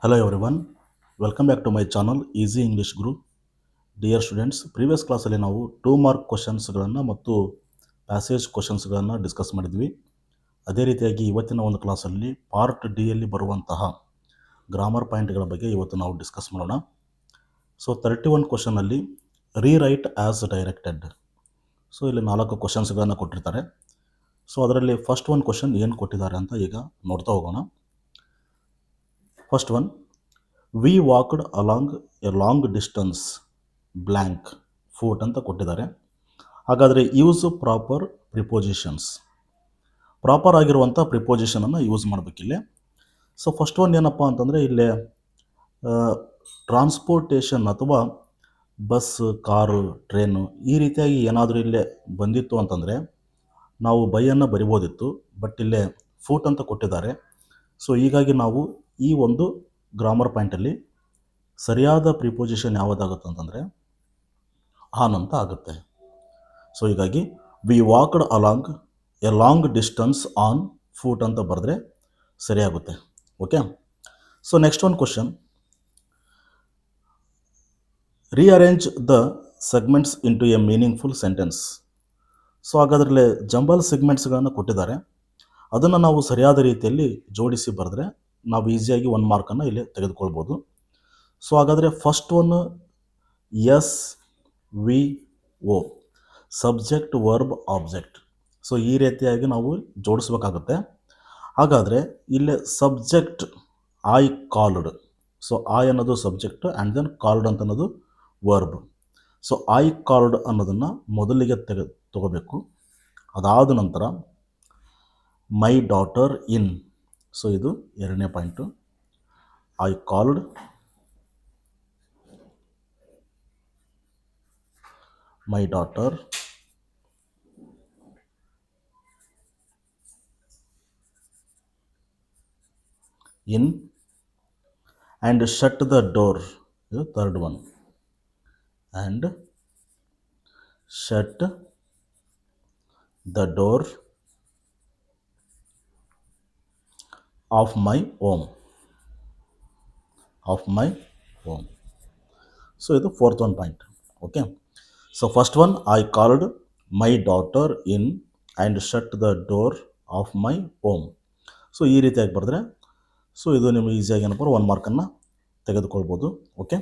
Hello everyone, welcome back to my channel Easy English Guru. Dear students, previous ಕ್ಲಾಸಲ್ಲಿ ನಾವು 2 mark ಕ್ವಶನ್ಸ್ಗಳನ್ನು ಮತ್ತು passage ಕ್ವಶನ್ಸ್ಗಳನ್ನು discuss ಮಾಡಿದ್ವಿ. ಅದೇ ರೀತಿಯಾಗಿ ಇವತ್ತಿನ ಒಂದು ಕ್ಲಾಸಲ್ಲಿ ಪಾರ್ಟ್ ಡಿಯಲ್ಲಿ ಬರುವಂತಹ ಗ್ರಾಮರ್ ಪಾಯಿಂಟ್ಗಳ ಬಗ್ಗೆ ಇವತ್ತು ನಾವು ಡಿಸ್ಕಸ್ ಮಾಡೋಣ. ಸೊ 31 ಕ್ವಶನಲ್ಲಿ ರೀರೈಟ್ ಆ್ಯಸ್ ಡೈರೆಕ್ಟೆಡ್. ಸೊ ಇಲ್ಲಿ 4 ಕ್ವಶನ್ಸ್ಗಳನ್ನು ಕೊಟ್ಟಿರ್ತಾರೆ. ಸೊ ಅದರಲ್ಲಿ ಫಸ್ಟ್ ಒಂದು ಕ್ವಶನ್ ಏನು ಕೊಟ್ಟಿದ್ದಾರೆ ಅಂತ ಈಗ ನೋಡ್ತಾ ಹೋಗೋಣ. First one, we walked along a long distance blank foot ಅಂತ ಕೊಟ್ಟಿದ್ದಾರೆ. ಹಾಗಾದರೆ ಯೂಸ್ ಪ್ರಾಪರ್ ಪ್ರಿಪೋಸಿಷನ್ಸ್, ಪ್ರಾಪರ್ ಆಗಿರುವಂಥ ಪ್ರಿಪೋಸಿಷನನ್ನು ಯೂಸ್ ಮಾಡಬೇಕಿಲ್ಲಿ. ಸೊ ಫಸ್ಟ್ ಒನ್ ಏನಪ್ಪ ಅಂತಂದರೆ ಇಲ್ಲೇ ಟ್ರಾನ್ಸ್ಪೋರ್ಟೇಷನ್ ಅಥವಾ ಬಸ್, ಕಾರು, ಟ್ರೈನು ಈ ರೀತಿಯಾಗಿ ಏನಾದರೂ ಇಲ್ಲೇ ಬಂದಿತ್ತು ಅಂತಂದರೆ ನಾವು ಬೈಯನ್ನು ಬರಿಬೋದಿತ್ತು. ಬಟ್ ಇಲ್ಲೇ ಫೂಟ್ ಅಂತ ಕೊಟ್ಟಿದ್ದಾರೆ. ಸೊ ಹೀಗಾಗಿ ನಾವು ಈ ಒಂದು ಗ್ರಾಮರ್ ಪಾಯಿಂಟಲ್ಲಿ ಸರಿಯಾದ ಪ್ರಿಪೋಸಿಷನ್ ಯಾವುದಾಗುತ್ತೆ ಅಂತಂದರೆ ಆನ್ ಅಂತ ಆಗುತ್ತೆ. ಸೊ ಹೀಗಾಗಿ we walked along a long distance on foot ಅಂತ ಬರೆದ್ರೆ ಸರಿಯಾಗುತ್ತೆ. ಓಕೆ. ಸೊ ನೆಕ್ಸ್ಟ್ ಒಂದು question, rearrange the segments into a meaningful sentence. So ಹಾಗಾದ್ರಲ್ಲಿ ಜಂಬಲ್ ಸೆಗ್ಮೆಂಟ್ಸ್ಗಳನ್ನು ಕೊಟ್ಟಿದ್ದಾರೆ. ಅದನ್ನು ನಾವು ಸರಿಯಾದ ರೀತಿಯಲ್ಲಿ ಜೋಡಿಸಿ ಬರೆದ್ರೆ ನಾವು ಈಸಿಯಾಗಿ 1 ಮಾರ್ಕನ್ನು ಇಲ್ಲಿ ತೆಗೆದುಕೊಳ್ಬೋದು. ಸೊ ಹಾಗಾದರೆ ಫಸ್ಟ್ ಒನ್ ಎಸ್ ವಿ ಓ, ಸಬ್ಜೆಕ್ಟ್ ವರ್ಬ್ ಆಬ್ಜೆಕ್ಟ್. ಸೊ ಈ ರೀತಿಯಾಗಿ ನಾವು ಜೋಡಿಸ್ಬೇಕಾಗುತ್ತೆ. ಹಾಗಾದರೆ ಇಲ್ಲೇ subject I called. So I ಅನ್ನೋದು ಸಬ್ಜೆಕ್ಟ್ ಆ್ಯಂಡ್ ದೆನ್ ಕಾಲ್ಡ್ ಅಂತ ಅನ್ನೋದು ವರ್ಬ್. ಸೊ ಐ ಕಾಲ್ಡ್ ಅನ್ನೋದನ್ನು ಮೊದಲಿಗೆ ತಗೋಬೇಕು. ಅದಾದ ನಂತರ ಮೈ ಡಾಟರ್ ಇನ್. ಸೊ ಇದು ಎರಡನೇ point. I called my daughter in and shut the door, the third one, and shut the door of my home, so ಇದು fourth one point. Okay, so first one, I called my daughter in and shut the door of my home. So ಈ ರೀತಿಯಾಗಿ ಬರೆದ್ರೆ so ಇದು ನಿಮಗೆ ಈಸಿಯಾಗಿ ಏನಪ್ಪ 1 ಮಾರ್ಕನ್ನು ತೆಗೆದುಕೊಳ್ಬೋದು. ಓಕೆ.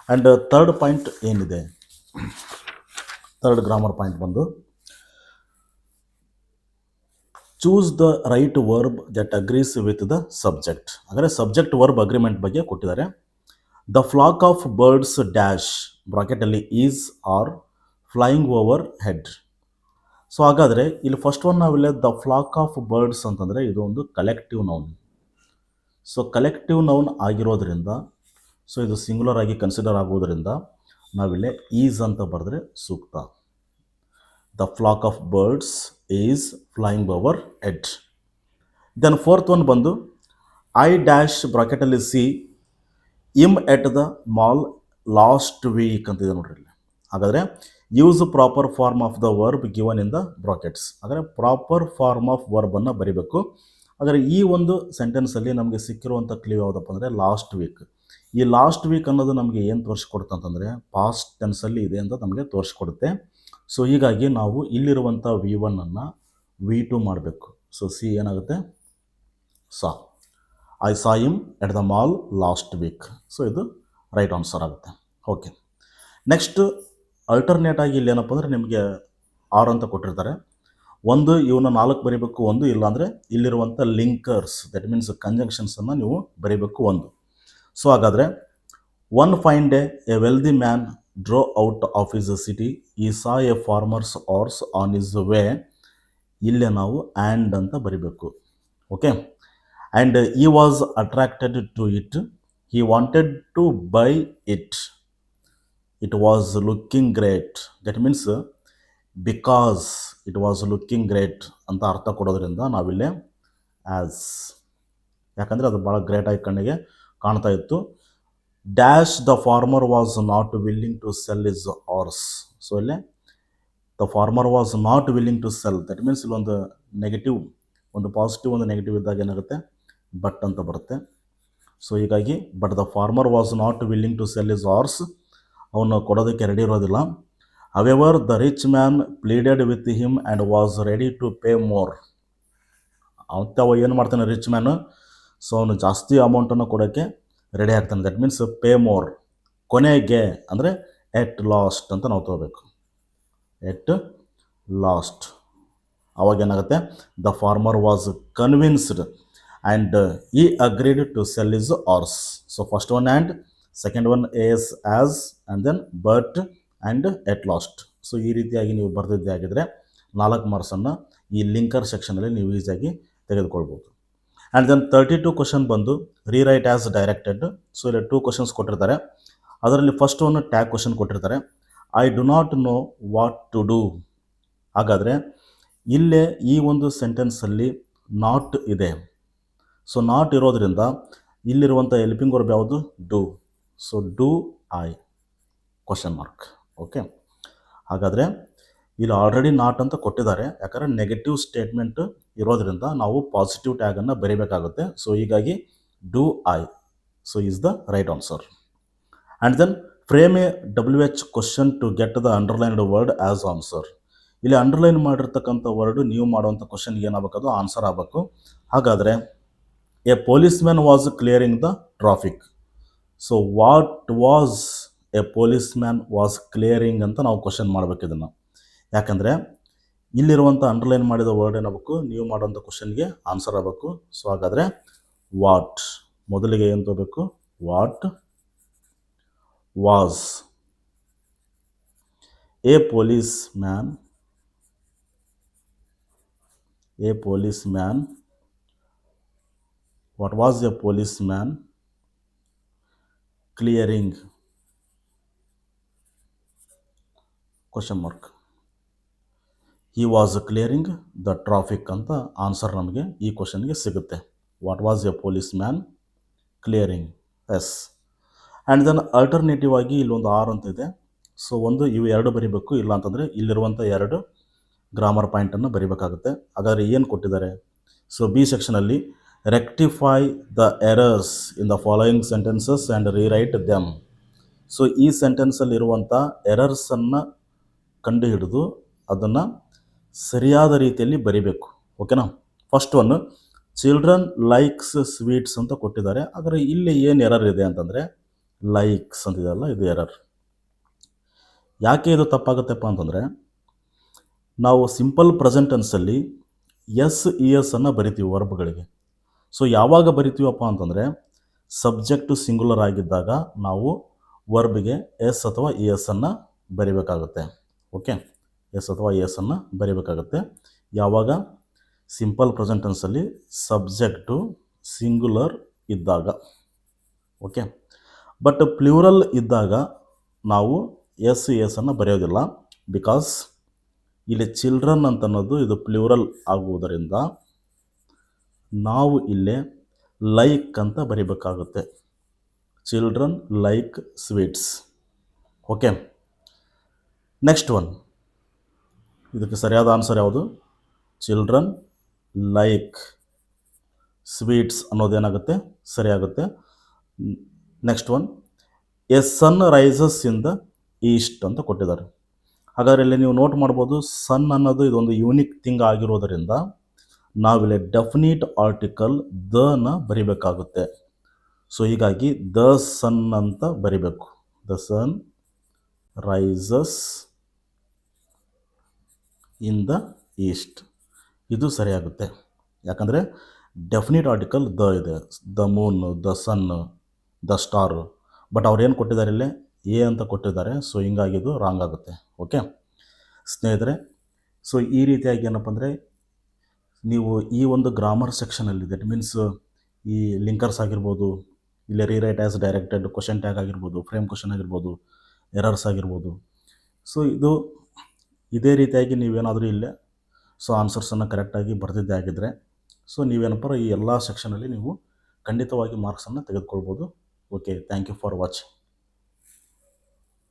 ಆ್ಯಂಡ್ ಥರ್ಡ್ ಪಾಯಿಂಟ್ ಏನಿದೆ, ಥರ್ಡ್ ಗ್ರಾಮರ್ ಪಾಯಿಂಟ್ ಬಂದು choose the right verb that agrees with the subject. ಅಂದರೆ ಸಬ್ಜೆಕ್ಟ್ ವರ್ಬ್ ಅಗ್ರಿಮೆಂಟ್ ಬಗ್ಗೆ ಕೊಟ್ಟಿದ್ದಾರೆ. The flock of birds dash ಬ್ರಾಕೆಟಲ್ಲಿ is are flying overhead. So ಹಾಗಾದರೆ ಇಲ್ಲಿ ಫಸ್ಟ್ ಒನ್ ನಾವಿಲ್ಲ the flock of birds ಅಂತಂದರೆ ಇದು ಒಂದು collective noun. So collective noun ಆಗಿರೋದ್ರಿಂದ ಸೊ ಇದು ಸಿಂಗ್ಯುಲರ್ ಆಗಿ ಕನ್ಸಿಡರ್ ಆಗೋದ್ರಿಂದ ನಾವಿಲ್ಲೇ ಈಸ್ ಅಂತ ಬರೆದ್ರೆ ಸೂಕ್ತ. The flock of birds is flying overhead. Then fourth one ಬಂದು ಐ ಡ್ಯಾಶ್ ಬ್ರಾಕೆಟಲ್ಲಿ see him at the mall last week ಅಂತಿದೆ ನೋಡ್ರಿ ಇಲ್ಲಿ. ಹಾಗಾದರೆ use proper form of the verb given in the brackets. ಅಂದರೆ ಪ್ರಾಪರ್ ಫಾರ್ಮ್ ಆಫ್ ವರ್ಬನ್ನು ಬರೀಬೇಕು. ಆದರೆ ಈ ಒಂದು ಸೆಂಟೆನ್ಸಲ್ಲಿ ನಮಗೆ ಸಿಕ್ಕಿರುವಂಥ ಕ್ಲೂ ಯಾವುದಪ್ಪ ಅಂದರೆ ಲಾಸ್ಟ್ ವೀಕ್. ಈ ಲಾಸ್ಟ್ ವೀಕ್ ಅನ್ನೋದು ನಮಗೆ ಏನು ತೋರಿಸ್ಕೊಡುತ್ತೆ ಅಂತಂದರೆ ಪಾಸ್ಟ್ ಟೆನ್ಸಲ್ಲಿ ಇದೆ ಅಂತ ನಮಗೆ ತೋರಿಸ್ಕೊಡುತ್ತೆ. ಸೊ ಹೀಗಾಗಿ ನಾವು ಇಲ್ಲಿರುವಂಥ V1 ಅನ್ನು V2 ಮಾಡಬೇಕು. ಸೊ ಸಿ ಏನಾಗುತ್ತೆ, ಸಾ. I saw him at the mall last weak. So ಇದು ರೈಟ್ ಆನ್ಸರ್ ಆಗುತ್ತೆ. ಓಕೆ. ನೆಕ್ಸ್ಟ್ ಅಲ್ಟರ್ನೇಟ್ ಆಗಿ ಇಲ್ಲಿ ಏನಪ್ಪ ಅಂದರೆ ನಿಮಗೆ 6 ಅಂತ ಕೊಟ್ಟಿರ್ತಾರೆ. ಒಂದು ಇವನ್ನ 4 ಬರೀಬೇಕು, ಒಂದು ಇಲ್ಲಾಂದರೆ ಇಲ್ಲಿರುವಂಥ ಲಿಂಕರ್ಸ್ ದಟ್ ಮೀನ್ಸ್ ಕಂಜಂಕ್ಷನ್ಸನ್ನು ನೀವು ಬರೀಬೇಕು ಒಂದು. ಸೊ ಹಾಗಾದರೆ one fine day a wealthy man drove out of his city, he saw a farmer's horse on his way. ಇಲ್ಲೇ ನಾವು ಆ್ಯಂಡ್ ಅಂತ ಬರೀಬೇಕು. Okay. And he was attracted to it, he wanted to buy it, it was looking great. That means because it was looking great ಅಂತ ಅರ್ಥ ಕೊಡೋದ್ರಿಂದ ನಾವಿಲ್ಲೇ as, ಯಾಕಂದರೆ ಅದು ಭಾಳ ಗ್ರೇಟಾಗಿ ಕಣ್ಣಿಗೆ ಕಾಣ್ತಾ ಇತ್ತು. Dash the farmer was not willing to sell his horse. So ಇಲ್ಲೇ the farmer was not willing to sell. That means ಇಲ್ಲೊಂದು ನೆಗೆಟಿವ್, ಒಂದು ಪಾಸಿಟಿವ್ ಒಂದು ನೆಗೆಟಿವ್ ಇದ್ದಾಗ ಏನಾಗುತ್ತೆ ಬಟ್ ಅಂತ ಬರುತ್ತೆ. ಸೊ ಹೀಗಾಗಿ but the farmer was not willing to sell his horse, ಅವನು ಕೊಡೋದಕ್ಕೆ ರೆಡಿ ಇರೋದಿಲ್ಲ. However the rich man pleaded with him and was ready to pay more. ಅವ ಏನು ಮಾಡ್ತಾನೆ ರಿಚ್ ಮ್ಯಾನು, ಸೊ ಅವನು ಜಾಸ್ತಿ ಅಮೌಂಟನ್ನು ಕೊಡೋಕ್ಕೆ ರೆಡಿ ಆಗ್ತಾನೆ. That means pay more. ಕೊನೆಗೆ ಅಂದರೆ ಎಟ್ ಲಾಸ್ಟ್ ಅಂತ ನಾವು ತಗೋಬೇಕು. ಎಟ್ ಲಾಸ್ಟ್ ಅವಾಗ ಏನಾಗುತ್ತೆ, the farmer was convinced and he agreed to sell his horse. So first one and second one as as and then but and at last. So ಈ ರೀತಿಯಾಗಿ ನೀವು ಬರೆದಿದ್ದೇ ಆಗಿದ್ದರೆ 4 ಮಾರ್ಕ್ಸನ್ನು ಈ ಲಿಂಕರ್ ಸೆಕ್ಷನಲ್ಲಿ ನೀವು ಈಸಿಯಾಗಿ ತೆಗೆದುಕೊಳ್ಬೋದು. ಆ್ಯಂಡ್ ದೆನ್ 32 ಕ್ವಶನ್ ಬಂದು ರೀರೈಟ್ ಆ್ಯಸ್ ಡೈರೆಕ್ಟೆಡ್. ಸೊ ಇಲ್ಲಿ 2 ಕ್ವಶನ್ಸ್ ಕೊಟ್ಟಿರ್ತಾರೆ. ಅದರಲ್ಲಿ ಫಸ್ಟ್ ಒನ್ ಟ್ಯಾಗ್ ಕ್ವಶನ್ ಕೊಟ್ಟಿರ್ತಾರೆ. I do not know what to do. ಹಾಗಾದರೆ ಇಲ್ಲೇ ಈ ಒಂದು ಸೆಂಟೆನ್ಸಲ್ಲಿ ನಾಟ್ ಇದೆ. ಸೊ ನಾಟ್ ಇರೋದ್ರಿಂದ ಇಲ್ಲಿರುವಂಥ ಹೆಲ್ಪಿಂಗ್ ವರ್ಬ್ ಯಾವುದು, do. So do I question mark. Okay, ಹಾಗಾದರೆ ಇಲ್ಲಿ ಆಲ್ರೆಡಿ ನಾಟ್ ಅಂತ ಕೊಟ್ಟಿದ್ದಾರೆ. ಯಾಕಂದರೆ ನೆಗೆಟಿವ್ ಸ್ಟೇಟ್ಮೆಂಟ್ ಇರೋದ್ರಿಂದ ನಾವು ಪಾಸಿಟಿವ್ ಟ್ಯಾಗನ್ನು ಬರೀಬೇಕಾಗುತ್ತೆ. ಸೊ ಹೀಗಾಗಿ do I so is the right answer. And then frame a WH question to get the underlined word as answer. ಇಲ್ಲಿ ಅಂಡರ್ಲೈನ್ ಮಾಡಿರ್ತಕ್ಕಂಥ ವರ್ಡು ನೀವು ಮಾಡುವಂಥ ಕ್ವಶನ್ಗೆ ಏನಾಗಬೇಕು, ಅದು ಆನ್ಸರ್ ಆಗಬೇಕು. ಹಾಗಾದರೆ a policeman was clearing the traffic. So what was a policeman was clearing ಅಂತ ನಾವು ಕ್ವಶನ್ ಮಾಡಬೇಕು ಇದನ್ನು. ಯಾಕಂದರೆ ಇಲ್ಲಿರುವಂಥ ಅಂಡರ್ಲೈನ್ ಮಾಡಿದ ವರ್ಡ್ ಏನಾಗಬೇಕು, ನೀವು ಮಾಡುವಂಥ ಕ್ವಶನ್ಗೆ ಆನ್ಸರ್ ಆಗಬೇಕು. ಸೊ ಹಾಗಾದರೆ ವಾಟ್ ಮೊದಲಿಗೆ ಏನು ತಗೋಬೇಕು, what was a police man what was a policeman clearing question mark. he was clearing the traffic ಅಂತ ಆನ್ಸರ್ ನಮಗೆ ಈ ಕ್ವಶನ್ಗೆ ಸಿಗುತ್ತೆ. What was a policeman clearing. Yes. And then alternative ಆಗಿ ಇಲ್ಲೊಂದು ಆರ್ ಅಂತ ಇದೆ. ಸೊ ಒಂದು ಇವು ಎರಡು ಬರೀಬೇಕು, ಇಲ್ಲ ಅಂತಂದರೆ ಇಲ್ಲಿರುವಂಥ 2 ಗ್ರಾಮರ್ ಪಾಯಿಂಟನ್ನು ಬರೀಬೇಕಾಗುತ್ತೆ. ಹಾಗಾದರೆ ಏನು ಕೊಟ್ಟಿದ್ದಾರೆ, ಸೊ ಬಿ ಸೆಕ್ಷನಲ್ಲಿ rectify the errors in the following sentences and rewrite them. So ಈ ಸೆಂಟೆನ್ಸಲ್ಲಿರುವಂಥ ಎರರ್ಸನ್ನು ಕಂಡುಹಿಡಿದು ಅದನ್ನು ಸರಿಯಾದ ರೀತಿಯಲ್ಲಿ ಬರಿಬೇಕು. ಓಕೆನಾ. First one children likes sweets ಅಂತ ಕೊಟ್ಟಿದ್ದಾರೆ. ಆದರೆ ಇಲ್ಲಿ ಏನು ಎರರ್ ಇದೆ ಅಂತಂದರೆ ಲೈಕ್ಸ್ ಅಂತಿದೆಯಲ್ಲ, ಇದು ಎರರ್. ಯಾಕೆ ಇದು ತಪ್ಪಾಗುತ್ತೆಪ್ಪ ಅಂತಂದರೆ, ನಾವು ಸಿಂಪಲ್ ಪ್ರೆಸೆಂಟ್ ಟೆನ್ಸಲ್ಲಿ ಎಸ್ ಇ ಎಸ್ ಅನ್ನು ಬರಿತೀವಿ ವರ್ಬ್ಗಳಿಗೆ. ಸೊ ಯಾವಾಗ ಬರಿತೀವಪ್ಪ ಅಂತಂದರೆ ಸಬ್ಜೆಕ್ಟು ಸಿಂಗುಲರ್ ಆಗಿದ್ದಾಗ ನಾವು ವರ್ಬ್ಗೆ ಎಸ್ ಅಥವಾ ಇ ಎಸ್ ಅನ್ನು ಬರಿಬೇಕಾಗುತ್ತೆ. ಓಕೆ, ಎಸ್ ಅಥವಾ ಇ ಎಸ್ ಅನ್ನು ಬರಿಬೇಕಾಗುತ್ತೆ. ಯಾವಾಗ ಸಿಂಪಲ್ ಪ್ರೆಸೆಂಟ್ ಟೆನ್ಸಲ್ಲಿ ಸಬ್ಜೆಕ್ಟು ಸಿಂಗುಲರ್ ಇದ್ದಾಗ. ಓಕೆ, ಬಟ್ ಪ್ಲೂರಲ್ ಇದ್ದಾಗ ನಾವು ಎಸ್ ಇ ಎಸ್ ಅನ್ನು ಬರೆಯೋದಿಲ್ಲ. ಬಿಕಾಸ್ ಇಲ್ಲಿ ಚಿಲ್ಡ್ರನ್ ಅಂತ ಅನ್ನೋದು ಇದು ಪ್ಲೂರಲ್ ಆಗುವುದರಿಂದ ನಾವು ಇಲ್ಲೇ ಲೈಕ್ ಅಂತ ಬರಿಬೇಕಾಗುತ್ತೆ. Children like sweets. Okay, next one, ಇದಕ್ಕೆ ಸರಿಯಾದ ಆನ್ಸರ್ ಯಾವುದು, ಚಿಲ್ಡ್ರನ್ ಲೈಕ್ ಸ್ವೀಟ್ಸ್ ಅನ್ನೋದೇನಾಗುತ್ತೆ, ಸರಿಯಾಗುತ್ತೆ. Next one, a sun rises in the east ಅಂತ ಕೊಟ್ಟಿದ್ದಾರೆ. ಹಾಗಾದರೆ ಇಲ್ಲಿ ನೀವು ನೋಟ್ ಮಾಡ್ಬೋದು, ಸನ್ ಅನ್ನೋದು ಇದೊಂದು ಯೂನಿಕ್ ಥಿಂಗ್ ಆಗಿರೋದರಿಂದ ನಾವಿಲ್ಲಿ ಡೆಫಿನಿಟ್ ಆರ್ಟಿಕಲ್ ನ ಬರಿಬೇಕಾಗುತ್ತೆ. ಸೊ ಹೀಗಾಗಿ ದ ಸನ್ ಅಂತ ಬರಿಬೇಕು. The sun rises in the east, ಇದು ಸರಿಯಾಗುತ್ತೆ. ಯಾಕಂದರೆ ಡೆಫಿನಿಟ್ ಆರ್ಟಿಕಲ್ ದ ಇದೆ, the moon, the sun, the star. But ಅವ್ರು ಏನು ಕೊಟ್ಟಿದ್ದಾರೆ ಇಲ್ಲೇ ಎ ಅಂತ ಕೊಟ್ಟಿದ್ದಾರೆ. ಸೊ ಹಿಂಗಾಗಿ ಇದು ರಾಂಗ್ ಆಗುತ್ತೆ. ಓಕೆ ಸ್ನೇಹಿತರೆ, ಸೊ ಈ ರೀತಿಯಾಗಿ ಏನಪ್ಪ ಅಂದರೆ ನೀವು ಈ ಒಂದು ಗ್ರಾಮರ್ ಸೆಕ್ಷನಲ್ಲಿ, ದಟ್ ಮೀನ್ಸ್ ಈ ಲಿಂಕರ್ಸ್ ಆಗಿರ್ಬೋದು, ಇಲ್ಲಿ rewrite as directed, question tag ಆಗಿರ್ಬೋದು, ಫ್ರೇಮ್ ಕ್ವಶನ್ ಆಗಿರ್ಬೋದು, ಎರರ್ಸ್ ಆಗಿರ್ಬೋದು. ಸೊ ಇದು ಇದೇ ರೀತಿಯಾಗಿ ನೀವೇನಾದರೂ ಇಲ್ಲೇ ಸೊ ಆನ್ಸರ್ಸನ್ನು ಕರೆಕ್ಟಾಗಿ ಬರೆದಿದ್ದೇ ಆಗಿದ್ದರೆ ಸೊ ನೀವೇನಪ್ಪ ಈ ಎಲ್ಲ ಸೆಕ್ಷನಲ್ಲಿ ನೀವು ಖಂಡಿತವಾಗಿ ಮಾರ್ಕ್ಸನ್ನು ತೆಗೆದುಕೊಳ್ಬೋದು. Okay, thank you for watching.